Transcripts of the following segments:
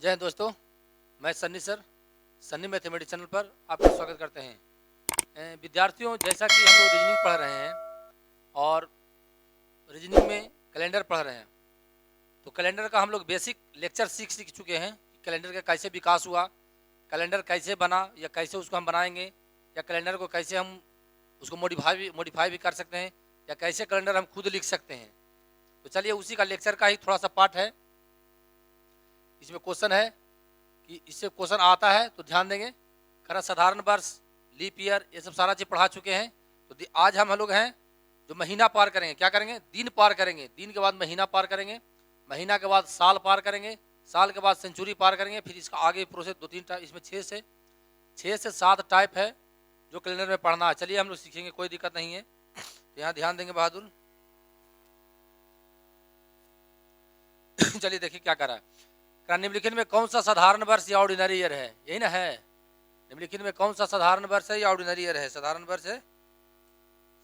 जय हिंद दोस्तों, मैं Sunny sir Sunny mathematics channel पर आपका स्वागत करते हैं। विद्यार्थियों, जैसा कि हम लोग रीजनिंग पढ़ रहे हैं और रीजनिंग में कैलेंडर पढ़ रहे हैं, तो कैलेंडर का हम लोग बेसिक लेक्चर सीख चुके हैं कि कैलेंडर का कैसे विकास हुआ, कैलेंडर कैसे बना या कैसे उसको हम बनाएंगे, या कैलेंडर को कैसे हम उसको मॉडिफाई भी कर सकते हैं, या कैसे कैलेंडर हम खुद लिख सकते हैं। तो चलिए उसी का लेक्चर का ही थोड़ा सा पार्ट है। इसमें क्वेश्चन है कि इससे क्वेश्चन आता है तो ध्यान देंगे। खरा साधारण वर्ष, लीप ईयर, ये सब सारा चीज़ पढ़ा चुके हैं। तो आज हम लोग हैं जो महीना पार करेंगे। क्या करेंगे? दिन पार करेंगे। दिन के बाद महीना पार करेंगे, महीना के बाद साल पार करेंगे, साल के बाद सेंचुरी पार करेंगे। फिर इसका आगे प्रोसेस 2-3 टाइप, इसमें 6 से 7 टाइप है जो कैलेंडर में पढ़ना है। चलिए हम लोग सीखेंगे, कोई दिक्कत नहीं है। यहाँ ध्यान देंगे बहादुर। चलिए देखिए क्या कर रहा है। निम्नलिखित में कौन सा साधारण वर्ष या ऑर्डिनरी ईयर है? यही ना है। निम्नलिखित में कौन सा साधारण वर्ष है या ऑर्डिनरी ईयर है? साधारण वर्ष है।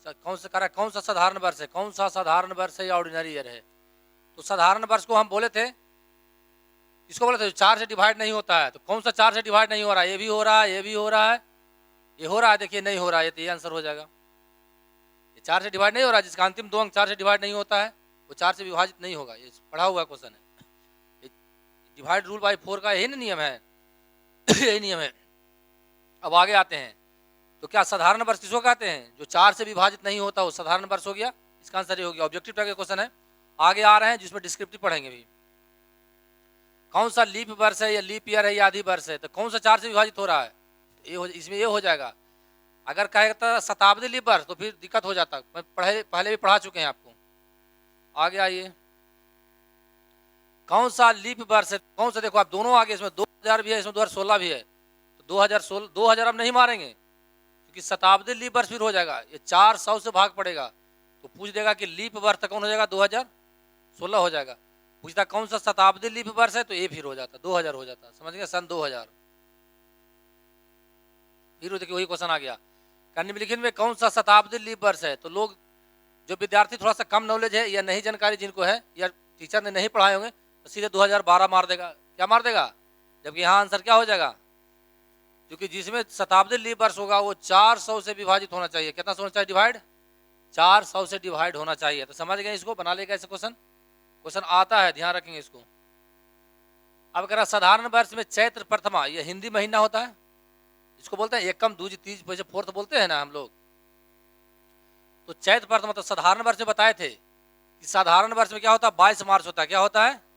कौन सा करा? कौन सा साधारण वर्ष है? कौन सा साधारण वर्ष है या ऑर्डिनरी ईयर है? तो साधारण वर्ष को हम बोले थे, इसको बोले थे 4 से डिवाइड नहीं होता है। तो कौन सा 4 से डिवाइड नहीं हो रहा है? ये भी हो रहा है, ये भी हो रहा है, ये हो रहा है। देखिए नहीं हो रहा है, तो ये आंसर हो जाएगा। ये 4 से डिवाइड नहीं हो रहा है। जिसका अंतिम 2 अंक 4 से डिवाइड नहीं होता है वो 4 से विभाजित नहीं होगा। ये पढ़ा हुआ क्वेश्चन है। डिवाइड रूल बाय 4 का यही ना नियम है। यही नियम है। अब आगे आते हैं। तो क्या साधारण वर्ष किसको कहते हैं? जो 4 से विभाजित नहीं होता वो साधारण वर्ष हो गया। इसका आंसर ये हो गया। ऑब्जेक्टिव टाइप का क्वेश्चन है। आगे आ रहे हैं जिसमें डिस्क्रिप्टिव पढ़ेंगे भी। कौन सा लीप वर्ष है या लीप ईयर है या आधी वर्ष है? तो कौन सा 4 से विभाजित हो रहा है? इसमें ये हो जाएगा। अगर कहेगा शताब्दी लीप वर्ष तो फिर दिक्कत हो जाता। मैं पहले भी पढ़ा चुके हैं आपको। आगे आइए। कौन सा लीप वर्ष है? कौन सा? देखो आप दोनों आगे, इसमें 2000 भी है, इसमें 2016 भी है। तो 2000 अब नहीं मारेंगे क्योंकि शताब्दी लीप वर्ष फिर हो जाएगा। ये 400 से भाग पड़ेगा तो पूछ देगा कि लीप वर्ष कौन हो जाएगा? 2016 हो जाएगा। पूछता कौन सा शताब्दी लीप वर्ष है? तो ये फिर हो जाता 2000 हो जाता। समझ गए? सन 2000। फिर देखिए वही क्वेश्चन आ गया। निम्नलिखित में कौन सा शताब्दी लीप वर्ष है? तो लोग जो विद्यार्थी थोड़ा सा कम नॉलेज है या नहीं जानकारी जिनको है या टीचर ने नहीं पढ़ाए होंगे तो सीधे 2012 मार देगा। क्या मार देगा? जबकि यहाँ आंसर क्या हो जाएगा? क्योंकि जिसमें शताब्दी लीप वर्ष होगा वो 400 से विभाजित होना चाहिए। कितना होना चाहिए? डिवाइड 400 से डिवाइड होना चाहिए। तो समझ गए? इसको बना लेगा। ऐसे क्वेश्चन आता है, ध्यान रखेंगे इसको। अब कह रहा साधारण वर्ष में चैत्र प्रथमा, ये हिंदी महीना होता है। इसको बोलते हैं एकम, दूज, तीज, वैसे फोर्थ बोलते हैं ना हम लोग। तो चैत्र प्रथमा तो साधारण वर्ष में बताए थे कि साधारण वर्ष में क्या होता है? 22 मार्च होता है। क्या होता है?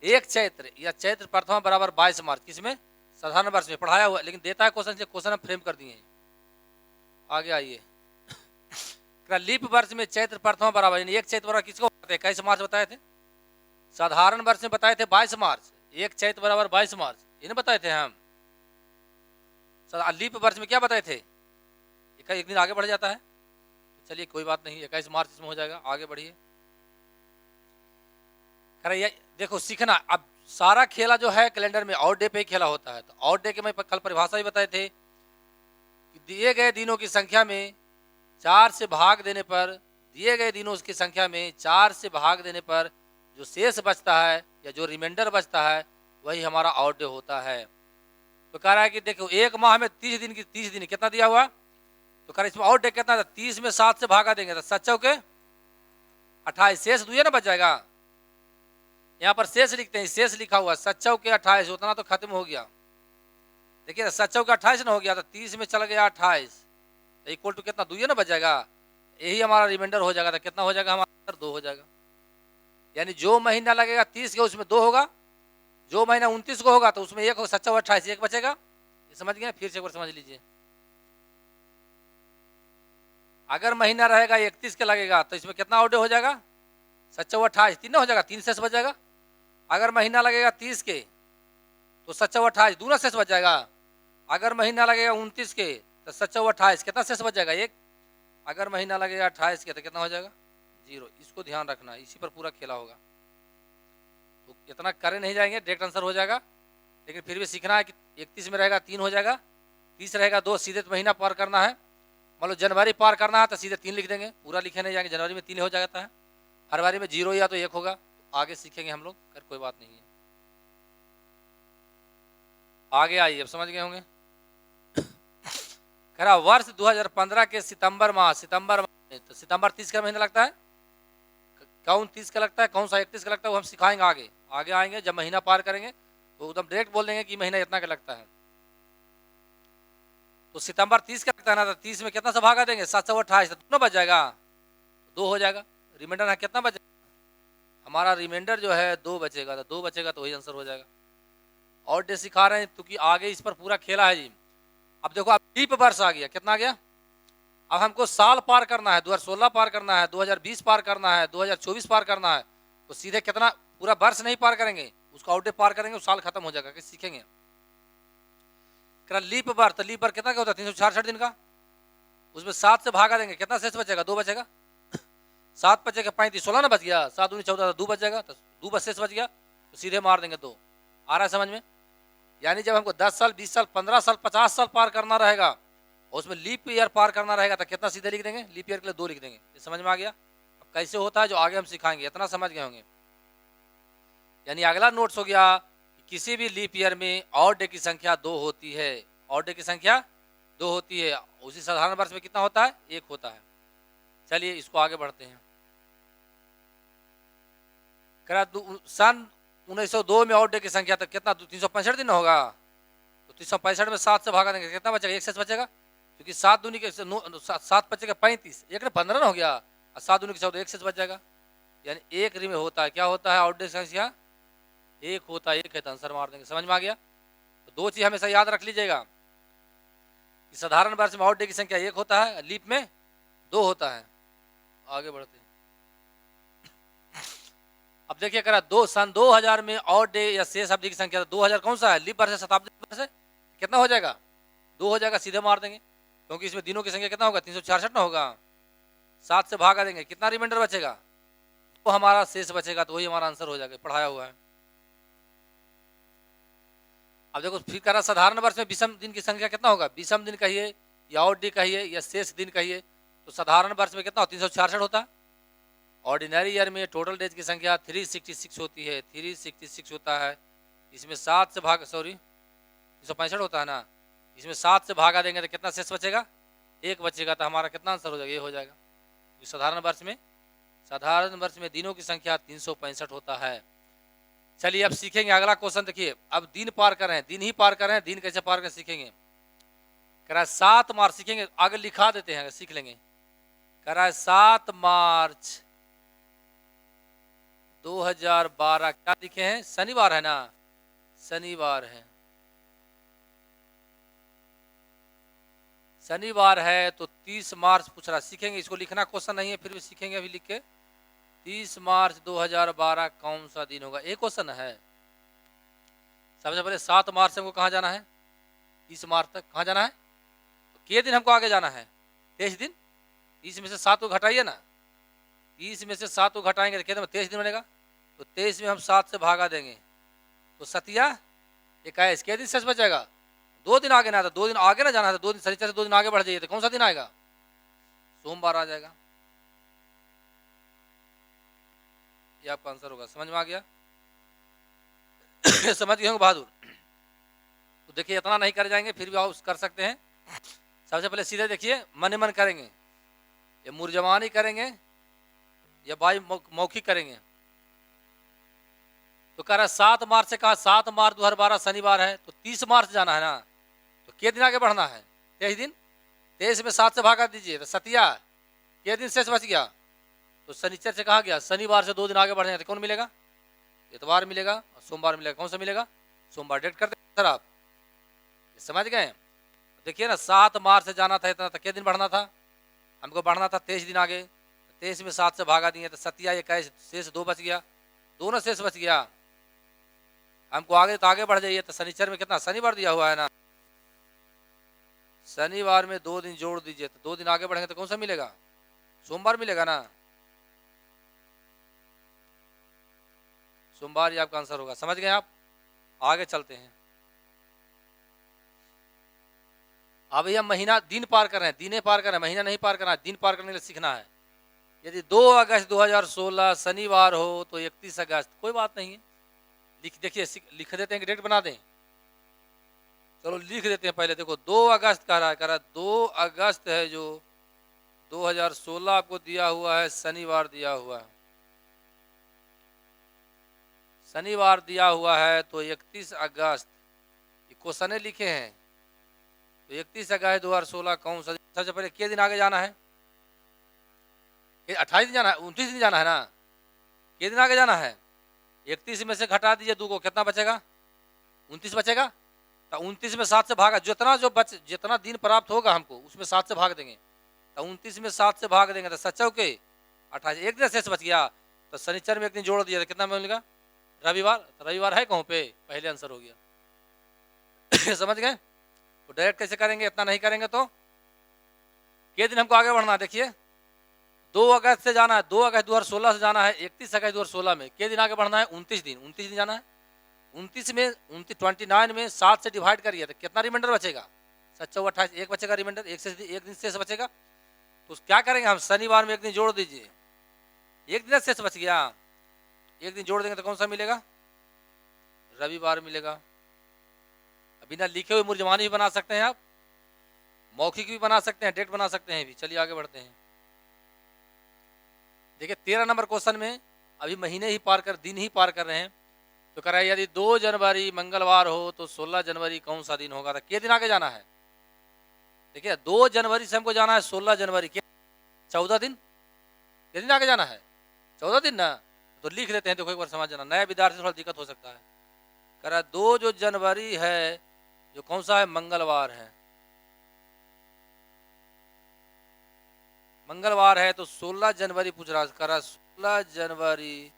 एक चैत्र या चैत्र प्रथमा बराबर 22 मार्च। किसमें? साधारण वर्ष में पढ़ाया हुआ। लेकिन देता है क्वेश्चन, क्वेश्चन हम फ्रेम कर दिए हैं। आगे आइए। लीप वर्ष में चैत्र प्रथमा बराबर, एक चैत्र बराबर किसको बताते हैं? कैसे मार्च बताए थे? साधारण वर्ष में बताए थे 22 मार्च। एक चैत्र बराबर 22 मार्च, ये नहीं बताए थे हम। लीप वर्ष में क्या बताए थे? एक दिन आगे बढ़ जाता है। चलिए कोई बात नहीं, 21 मार्च इसमें हो जाएगा। आगे बढ़िए। देखो सीखना। अब सारा खेला जो है कैलेंडर में आउट डे पे ही खेला होता है। तो आउट डे के मैं कल परिभाषा भी बताए थे कि दिए गए दिनों की संख्या में 4 से भाग देने पर, दिए गए दिनों की संख्या में 4 से भाग देने पर जो शेष बचता है या जो रिमाइंडर बचता है वही हमारा आउट डे होता है। तो कह रहा है कि देखो एक माह में 30 दिन कितना दिया हुआ? तो कह रहा है इसमें आउट डे कितना था? 30 में 7 से भागा देंगे तो 7 चौके 28, शेष 2 ना बच जाएगा। यहाँ पर शेष लिखते हैं, शेष लिखा हुआ 7 चौके 28, उतना तो खत्म हो गया। देखिए 7 चौके 28 ना हो गया तो 30 में चल गया 28, इक्वल टू कितना? 2 ना बच जाएगा। यही हमारा रिमाइंडर हो जाएगा। तो कितना हो जाएगा हमारा? 2 हो जाएगा। यानी जो महीना लगेगा 30 के उसमें 2 होगा, जो महीना 29 को होगा तो उसमें 1 होगा। 7 चौके 28, 1 बचेगा। समझ गए? फिर से एक बार समझ लीजिए। अगर महीना रहेगा 31 के लगेगा तो इसमें कितना आउट डे हो जाएगा? 7 चौके 28, 3 ना हो जाएगा, 3 शेष बच जाएगा। अगर महीना लगेगा 30 के तो 7 चौके 28, 2 शेष बच जाएगा। अगर महीना लगेगा 29 के तो 7 चौके 28, कितना शेष बच जाएगा? 1। अगर महीना लगेगा 28 के तो कितना हो जाएगा? 0। इसको ध्यान रखना, इसी पर पूरा खेला होगा। तो इतना करे नहीं जाएंगे, डायरेक्ट आंसर हो जाएगा। लेकिन फिर भी सीखना है कि 31 में रहेगा 3 हो जाएगा, 30 रहेगा 2, सीधे महीना पार करना है। मान लो जनवरी पार करना है तो सीधे 3 लिख देंगे, पूरा लिखे नहीं जाएंगे। जनवरी में 3 हो जाता है, फरवरी में 0 या तो 1 होगा। आगे सीखेंगे हम लोग, कोई बात नहीं है। आगे आइए, अब समझ गए होंगे। कह रहा वर्ष 2015 के सितंबर माह तो सितंबर 30 का महीना लगता है, कौन 30 का लगता है, कौन सा 31 का लगता है, वो हम सिखाएंगे आगे। आगे आएंगे जब महीना पार करेंगे तो एकदम डायरेक्ट बोल देंगे कि महीना इतना का लगता है। तो सितंबर 30 का लगता है ना, तो 30 में कितना से भागा देंगे, 728, तो दोनों बच जाएगा, 2 हो जाएगा। रिमाइंडर है कितना बचेगा, हमारा रिमाइंडर जो है 2 बचेगा, तो 2 बचेगा तो वही आंसर हो जाएगा। और डे सिखा रहे हैं क्योंकि आगे इस पर पूरा खेला है जी। अब देखो, अब लीप वर्ष आ गया, कितना आ गया, अब हमको साल पार करना है, 2016 पार करना है, 2020 पार करना है, 2024 पार करना है, तो सीधे कितना, पूरा वर्ष नहीं पार करेंगे, उसका आउट डे पार करेंगे, वो साल खत्म हो जाएगा, कि सीखेंगे। लीप वर्ष, तो लीप वर्ष कितना क्या होता है, 366 दिन का, उसमें 7 से भागा देंगे, कितना शेष बचेगा, 2 बचेगा। 7 बचेगा 35, 16 ना बच गया, 7 दूनी 14, 2 बच जाएगा, तो 2 बस शेष बच गया, तो सीधे मार देंगे 2। आ रहा है समझ में। यानी जब हमको 10 साल 20 साल 15 साल 50 साल पार करना रहेगा और उसमें लीप ईयर पार करना रहेगा, तो कितना सीधे लिख देंगे, लीप ईयर के लिए 2 लिख देंगे। ये समझ में आ गया। अब कैसे होता है जो आगे हम सिखाएंगे, इतना समझ गए होंगे। यानी अगला नोट्स हो गया कि किसी भी लीप ईयर में और डे की संख्या 2 होती है, और डे की संख्या 2 होती है। उसी साधारण वर्ष में कितना होता है, 1 होता है। चलिए इसको आगे बढ़ते हैं। सन 1902 में और डे की संख्या तो कितना, 365 दिन होगा, तो 365 में 7 से भागा देंगे, कितना बचेगा, 1 शेष बचेगा, क्योंकि 7 दूनी के 7 बचेगा 35, 1 ने 15 हो गया, और 7 दूनी के 14, 1 शेष बच जाएगा। यानी 1 में होता है, क्या होता है, आउट डे संख्या 1 होता है, 1 है तो आंसर मार देंगे। समझ में आ गया। तो 2 चीज हमेशा याद रख लीजिएगा कि साधारण वर्ष में आउट डे की संख्या 1 होता है, लीप में 2 होता है। आगे बढ़ते हैं। अब देखिए करा सन 2000 में और डे या शेष अवधि की संख्या, 2000 कौन सा है, लीप वर्ष है, शताब्दी वर्ष है, कितना हो जाएगा, 2 हो जाएगा, सीधे मार देंगे, क्योंकि इसमें दिनों की संख्या कितना होगा, 366 ना होगा, 7 से भागा देंगे, कितना रिमाइंडर बचेगा, तो हमारा शेष बचेगा, तो वही हमारा आंसर हो जाएगा, पढ़ाया हुआ है। अब देखो फिर करा साधारण वर्ष में विषम दिन की संख्या कितना होगा, विषम दिन कहिए या और डे कहिए या शेष दिन कहिए, तो साधारण वर्ष में कितना, 366 होता है। ऑर्डिनरी ईयर में टोटल डेज की संख्या 366 होती है, 366 होता है। इसमें 7 से भाग 365 होता है ना, इसमें 7 से भागा देंगे तो कितना शेष बचेगा, 1 बचेगा, तो हमारा कितना आंसर हो जाएगा, ये हो जाएगा। साधारण वर्ष में दिनों की संख्या 365 होता है। चलिए अब सीखेंगे अगला क्वेश्चन। देखिए अब दिन पार कर रहे हैं, दिन ही पार कर रहे हैं, दिन कैसे पार करें सीखेंगे। कह रहा है 7 मार्च, सीखेंगे आगे लिखा देते हैं, सीख लेंगे। कह रहा है 7 मार्च 2012, क्या लिखे हैं, शनिवार है ना, शनिवार है, शनिवार है, तो 30 मार्च पूछ रहा, सीखेंगे, इसको लिखना क्वेश्चन नहीं है, फिर भी सीखेंगे अभी लिख के। 30 मार्च 2012 कौन सा दिन होगा, एक क्वेश्चन है। सबसे पहले 7 मार्च से हमको कहाँ जाना है, 30 मार्च तक कहाँ जाना है, तो के दिन हमको आगे जाना है, 23 दिन। 30 में से 7 को घटाइए ना, 30 में से 7 को घटाएंगे तो कितने में 23 दिन बनेगा, तो 23 में हम 7 से भागा देंगे, तो 7 21, के दिन शेष बचेगा, 2 दिन आगे ना, तो 2 दिन आगे ना जाना है, तो 2 दिन शनिचर से 2 दिन आगे बढ़ जाइए, तो कौन सा दिन आएगा, सोमवार आ जाएगा। ये आपका आंसर होगा। समझ में आ गया। समझ गए होंगे बहादुर। तो देखिए इतना नहीं कर जाएंगे, फिर भी आप कर सकते हैं। सबसे पहले सीधे देखिए, मन मन करेंगे, या मुरजमानी करेंगे या भाई मौखिक करेंगे। तो कह रहा है 7 मार्च से कहा, 7 मार्च 2012 शनिवार है, तो 30 मार्च जाना है ना, तो के दिन आगे बढ़ना है, 23 दिन। 23 में 7 से भागा दीजिए, तो 7 के दिन शेष बच गया, तो शनिचर से कहा गया, शनिवार से 2 दिन आगे बढ़ने, तो कौन मिलेगा, इतवार मिलेगा, और सोमवार मिलेगा, कौन सा मिलेगा, सोमवार। डेट कर दें सर आप, समझ गए। देखिए ना 7 मार्च से जाना था इतना, तो के दिन बढ़ना था, हमको बढ़ना था 23 दिन आगे, 23 में 7 से भागा दिए, तो 7 21, शेष 2 बच गया, दोनों शेष बच गया। हमको आगे तो आगे बढ़ जाइए, तो शनिचर में कितना, शनिवार दिया हुआ है ना, शनिवार में 2 दिन जोड़ दीजिए, तो 2 दिन आगे बढ़ेंगे तो कौन सा मिलेगा, सोमवार मिलेगा ना, सोमवार ही आपका आंसर होगा। समझ गए आप। आगे चलते हैं। अब हम महीना दिन पार कर रहे हैं, दिने पार कर रहे हैं, महीना नहीं पार करना है, दिन पार करने के लिए सीखना है। यदि 2 अगस्त 2016 शनिवार हो तो 31 अगस्त, कोई बात नहीं है, लिख देखिए, लिख देते हैं कि डेट बना दें, चलो लिख देते हैं पहले। देखो 2 अगस्त कह रहा है 2 अगस्त है जो 2016 आपको दिया हुआ है, शनिवार दिया हुआ है, शनिवार दिया हुआ है। तो 31 अगस्त क्वेश्चन लिखे हैं, तो 31 अगस्त 2016 कौन सा? सबसे पहले कितने दिन आगे जाना है? 28 दिन जाना है, 29 दिन जाना है ना? कितने दिन आगे जाना है? 31 में से घटा दीजिए 2 को, कितना बचेगा? 29 बचेगा। तो 29 में 7 से भागा, जितना दिन प्राप्त होगा हमको उसमें 7 से भाग देंगे। तो 29 में 7 से भाग देंगे तो 7 चौके 28, एक दिन शेष बच गया। तो शनिचर में एक दिन जोड़ दिया तो कितना मिलेगा? रविवार। तो रविवार है कहाँ पे? पहले आंसर हो गया। समझ गए? तो डायरेक्ट कैसे करेंगे? इतना नहीं करेंगे तो कितने दिन हमको आगे बढ़ना है? देखिए 2 अगस्त से जाना है, 2 अगस्त 2016 से जाना है 31 अगस्त 2016 में। कितने दिन आगे बढ़ना है? 29 दिन। 29 दिन जाना है। 29 में 29 में 7 से डिवाइड करिए तो कितना रिमाइंडर बचेगा? 7 चौके 28, एक बचेगा रिमाइंडर, एक दिन शेष बचेगा। तो क्या करेंगे हम? शनिवार में एक दिन जोड़ दीजिए, एक दिन शेष बच गया, एक दिन जोड़ देंगे तो कौन सा मिलेगा? रविवार मिलेगा। बिना लिखे हुए मुर्जमानी भी बना सकते हैं आप, मौखिक भी बना सकते हैं, डेट बना सकते हैं भी। चलिए आगे बढ़ते हैं। देखिए 13 नंबर क्वेश्चन में अभी महीने ही पार कर, दिन ही पार कर रहे हैं। तो कह रहा है यदि 2 जनवरी मंगलवार हो तो 16 जनवरी कौन सा दिन होगा? तो कितने दिन आगे जाना है? देखिए 2 जनवरी से हमको जाना है 16 जनवरी के, 14 दिन। कितने दिन आगे जाना है? 14 दिन ना। तो लिख देते हैं, देखो एक बार समझ जाना, नया विद्यार्थी थोड़ा दिक्कत हो सकता है। कह रहा है 2 जो जनवरी है जो कौन सा है? मंगलवार है, मंगलवार है। तो 16 जनवरी पूछ रहा है, कह रहा 16 जनवरी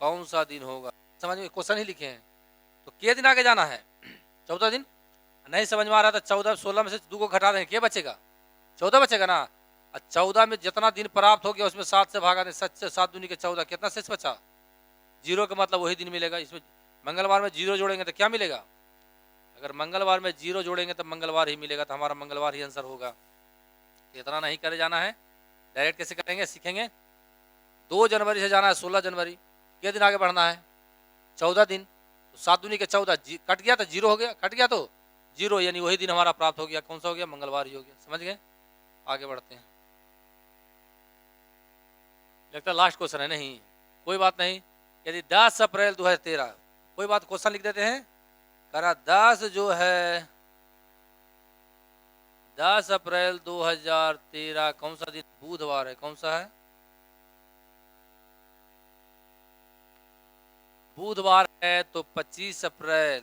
कौन सा दिन होगा? समझ में? क्वेश्चन ही लिखे हैं। तो कितने दिन आगे जाना है? 14 दिन। नहीं समझ में आ रहा था, 14 16 में से 2 को घटा देंगे, क्या बचेगा? 14 बचेगा ना। 14 में जितना दिन प्राप्त हो गया उसमें 7 से भागा दें, 7 दूनी के 14, कितना शेष बचा? 0 का मतलब वही दिन मिलेगा। इसमें मंगलवार में 0 जोड़ेंगे तो क्या मिलेगा? अगर मंगलवार में 0 जोड़ेंगे तो मंगलवार ही मिलेगा, तो हमारा मंगलवार ही आंसर होगा। इतना नहीं करे जाना है, डायरेक्ट कैसे करेंगे सीखेंगे। 2 जनवरी से जाना है 16 जनवरी, कितने दिन आगे बढ़ना है? 14 दिन। तो 7 दूनी के 14, कट गया तो 0 हो गया, कट गया तो 0, यानी वही दिन हमारा प्राप्त हो गया। कौन सा हो गया? मंगलवार ही हो गया। समझ गए? आगे बढ़ते हैं। लगता है लास्ट क्वेश्चन है। नहीं, कोई बात नहीं। यदि 10 अप्रैल 2013, कोई बात, क्वेश्चन लिख देते हैं। करा 10 जो है 10 अप्रैल 2013 कौन सा दिन? बुधवार है। कौन सा है? बुधवार है। तो 25 अप्रैल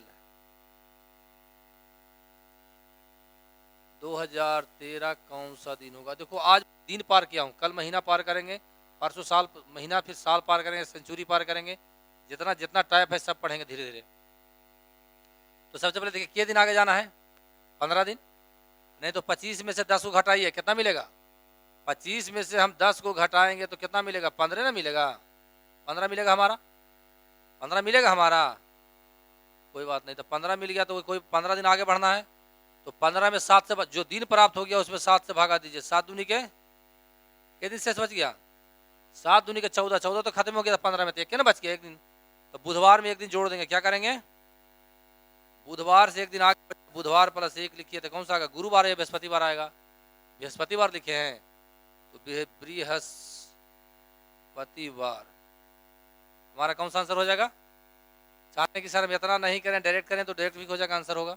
2013 कौन सा दिन होगा? देखो आज दिन पार किया हूं, कल महीना पार करेंगे, परसों साल महीना, फिर साल पार करेंगे, सेंचुरी पार करेंगे। जितना जितना टाइप है सब पढ़ेंगे धीरे धीरे। तो सबसे पहले देखिए कितने दिन आगे जाना है? 15 दिन। नहीं तो 25 में से 10 को घटाइए, कितना मिलेगा? 25 में से हम 10 को घटाएंगे तो कितना मिलेगा? 15 ना मिलेगा? 15 मिलेगा हमारा, 15 मिलेगा हमारा। कोई बात नहीं, तो 15 मिल गया तो कोई 15 दिन आगे बढ़ना है। तो 15 में 7 से जो दिन प्राप्त हो गया उसमें 7 से भागा दीजिए, 7 दूनी के कितने दिन शेष बच गया? 7 दूनी के 14, 14 तो खत्म हो गया, 15 में तो एक ना बच गया, एक दिन। तो बुधवार में एक दिन जोड़ देंगे, क्या करेंगे? बुधवार से एक दिन आगे, बुधवार प्लस 1 लिखिए तो कौन सा आएगा? गुरुवार या बृहस्पतिवार आएगा? बृहस्पतिवार लिखे हैं, तो बृहस्पतिवार हमारा कौन सा आंसर हो जाएगा? चाहते कि सर हम इतना नहीं करें, डायरेक्ट करें, तो डायरेक्ट भी हो जाएगा, आंसर होगा।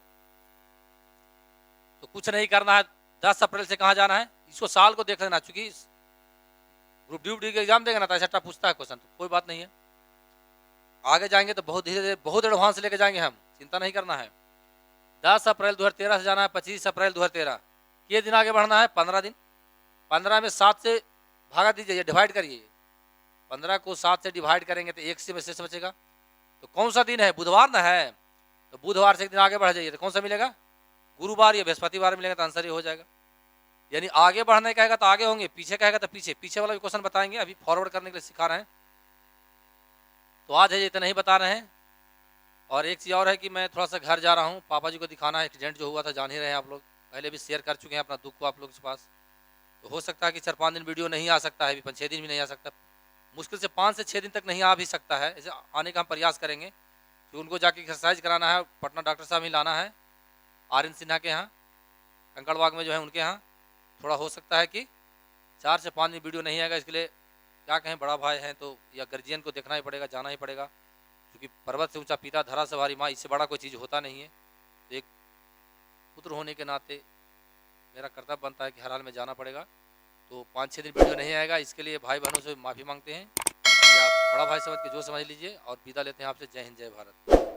तो कुछ नहीं करना है। 10 अप्रैल से कहाँ जाना है? इसको साल को देख लेना, चूंकि ग्रुप डी के एग्जाम देगा ना तो ऐसा पूछता है क्वेश्चन, तो कोई बात नहीं है। आगे जाएंगे तो बहुत धीरे धीरे, बहुत एडवांस लेके जाएंगे हम, चिंता नहीं करना है। 10 अप्रैल 2013 से जाना है 25 अप्रैल 2013, ये दिन आगे बढ़ना है 15 दिन। 15 में 7 से भागा दीजिए, डिवाइड करिए, 15 को 7 से डिवाइड करेंगे तो 1 से में शेष बचेगा। तो कौन सा दिन है? बुधवार ना है। तो बुधवार से एक दिन आगे बढ़ जाइए तो कौन सा मिलेगा? गुरुवार या बृहस्पतिवार मिलेगा, तो आंसर ही हो जाएगा। यानी आगे बढ़ने कहेगा तो आगे होंगे, पीछे कहेगा तो पीछे। पीछे वाला भी क्वेश्चन बताएंगे, अभी फॉरवर्ड करने के लिए सिखा रहे हैं। तो आज है इतना ही बता रहे हैं। और एक चीज़ और है कि मैं थोड़ा सा घर जा रहा हूँ, पापा जी को दिखाना है, एक्सीडेंट जो हुआ था जान ही रहे हैं आप लोग, पहले भी शेयर कर चुके हैं अपना दुख को आप लोग के पास। तो हो सकता है कि 4-5 दिन वीडियो नहीं आ सकता है, अभी 5-6 दिन भी नहीं आ सकता, मुश्किल से 5 से 6 दिन तक नहीं आ भी सकता है। ऐसे आने का हम प्रयास करेंगे कि उनको जाके एक्सरसाइज कराना है, पटना डॉक्टर साहब ही लाना है, आर्यन सिन्हा के यहाँ कंकड़बाग में जो है उनके यहाँ थोड़ा हो सकता है कि 4 से 5 दिन वीडियो नहीं आएगा। इसके लिए क्या कहें, बड़ा भाई हैं तो या गर्जियन को देखना ही पड़ेगा, जाना ही पड़ेगा, क्योंकि पर्वत से ऊंचा पिता धरा से भारी माँ, इससे बड़ा कोई चीज़ होता नहीं है। तो एक पुत्र होने के नाते मेरा कर्तव्य बनता है कि हर हाल में जाना पड़ेगा। तो 5-6 दिन वीडियो नहीं आएगा, इसके लिए भाई बहनों से माफ़ी मांगते हैं, या बड़ा भाई समझ के जो समझ लीजिए, और विदा लेते हैं आपसे। जय हिंद, जय भारत।